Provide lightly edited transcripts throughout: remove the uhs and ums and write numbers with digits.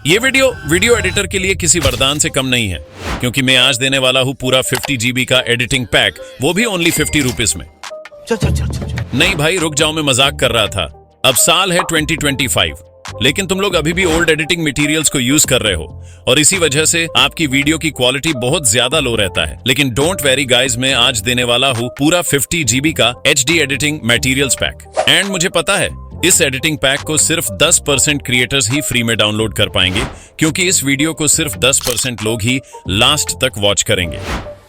ये video editor के लिए किसी वरदान से कम नहीं है, क्योंकि मैं आज देने वाला हूं पूरा 50 GB का एडिटिंग पैक, वो भी ओनली 50 रुपीज में। चल। नहीं भाई रुक जाओ, मैं मजाक कर रहा था। अब साल है 2025, लेकिन तुम लोग अभी भी ओल्ड एडिटिंग मटेरियल्स को यूज कर रहे हो और इसी वजह से आपकी वीडियो की क्वालिटी बहुत ज्यादा लो रहता है। लेकिन डोंट वेरी गाइज, मैं आज देने वाला हूँ पूरा 50 GB का HD editing materials pack. And मुझे पता है इस एडिटिंग पैक को सिर्फ 10% क्रिएटर्स ही फ्री में डाउनलोड कर पाएंगे, क्योंकि इस वीडियो को सिर्फ 10% लोग ही लास्ट तक वॉच करेंगे।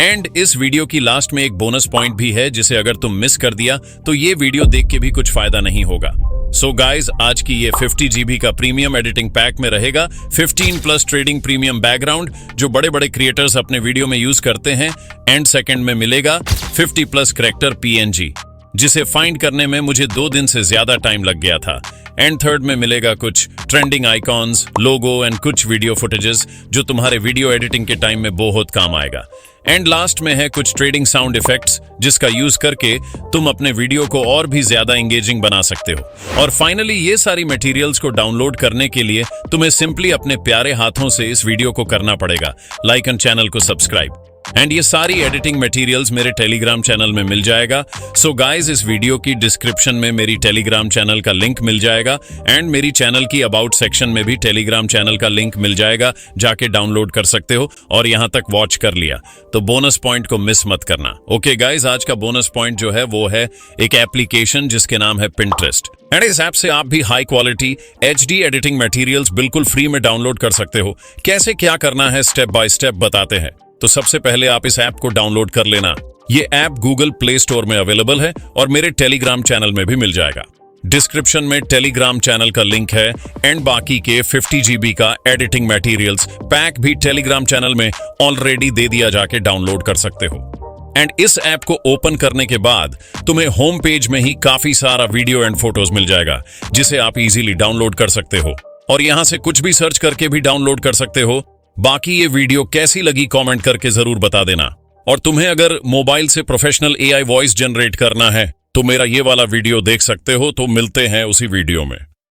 एंड इस वीडियो की लास्ट में एक बोनस पॉइंट भी है, जिसे अगर तुम मिस कर दिया तो ये वीडियो देख के भी कुछ फायदा नहीं होगा। सो गाइज, आज की ये 50 GB का प्रीमियम एडिटिंग पैक में रहेगा 15+ ट्रेडिंग प्रीमियम बैकग्राउंड, जो बड़े बड़े क्रिएटर्स अपने वीडियो में यूज करते हैं। एंड सेकंड में मिलेगा 50+ करेक्टर PNG, जिसे फाइंड करने में मुझे 2 दिन से ज्यादा टाइम लग गया था। एंड थर्ड में मिलेगा कुछ ट्रेंडिंग आइकॉन्स, लोगो एंड कुछ वीडियो फुटेजेस जो तुम्हारे वीडियो एडिटिंग के टाइम में बहुत काम आएगा। एंड लास्ट में है कुछ ट्रेडिंग साउंड इफेक्ट्स, जिसका यूज करके तुम अपने वीडियो को और भी ज्यादा एंगेजिंग बना सकते हो। और फाइनली ये सारी मटेरियल्स को डाउनलोड करने के लिए तुम्हें सिंपली अपने प्यारे हाथों से इस वीडियो को करना पड़ेगा, लाइक एंड चैनल को सब्सक्राइब। एंड ये सारी एडिटिंग मटेरियल्स मेरे टेलीग्राम चैनल में मिल जाएगा। सो गाइज, इस वीडियो की डिस्क्रिप्शन में मेरी टेलीग्राम चैनल का लिंक मिल जाएगा एंड मेरी चैनल की अबाउट सेक्शन में भी टेलीग्राम चैनल का लिंक मिल जाएगा, जाके डाउनलोड कर सकते हो। और यहां तक वॉच कर लिया तो बोनस पॉइंट को मिस मत करना। ओके गाइज, आज का बोनस पॉइंट जो है वो है एक एप्लीकेशन जिसके नाम है Pinterest। एंड इस ऐप से आप भी high quality HD editing materials बिल्कुल फ्री में डाउनलोड कर सकते हो। कैसे क्या करना है स्टेप बाय स्टेप बताते हैं। तो सबसे पहले आप इस ऐप को डाउनलोड कर लेना। ये ऐप गूगल प्ले स्टोर में अवेलेबल है और मेरे टेलीग्राम चैनल में भी मिल जाएगा। डिस्क्रिप्शन में टेलीग्राम चैनल का लिंक है एंड बाकी के 50 GB का एडिटिंग मटेरियल्स पैक भी टेलीग्राम चैनल में ऑलरेडी दे दिया, जाके डाउनलोड कर सकते हो। एंड इस ऐप को ओपन करने के बाद तुम्हें होम पेज में ही काफी सारा वीडियो एंड फोटोज मिल जाएगा, जिसे आप इजीली डाउनलोड कर सकते हो और यहां से कुछ भी सर्च करके भी डाउनलोड कर सकते हो। बाकी ये वीडियो कैसी लगी कमेंट करके जरूर बता देना। और तुम्हें अगर मोबाइल से प्रोफेशनल AI वॉइस जनरेट करना है तो मेरा ये वाला वीडियो देख सकते हो। तो मिलते हैं उसी वीडियो में।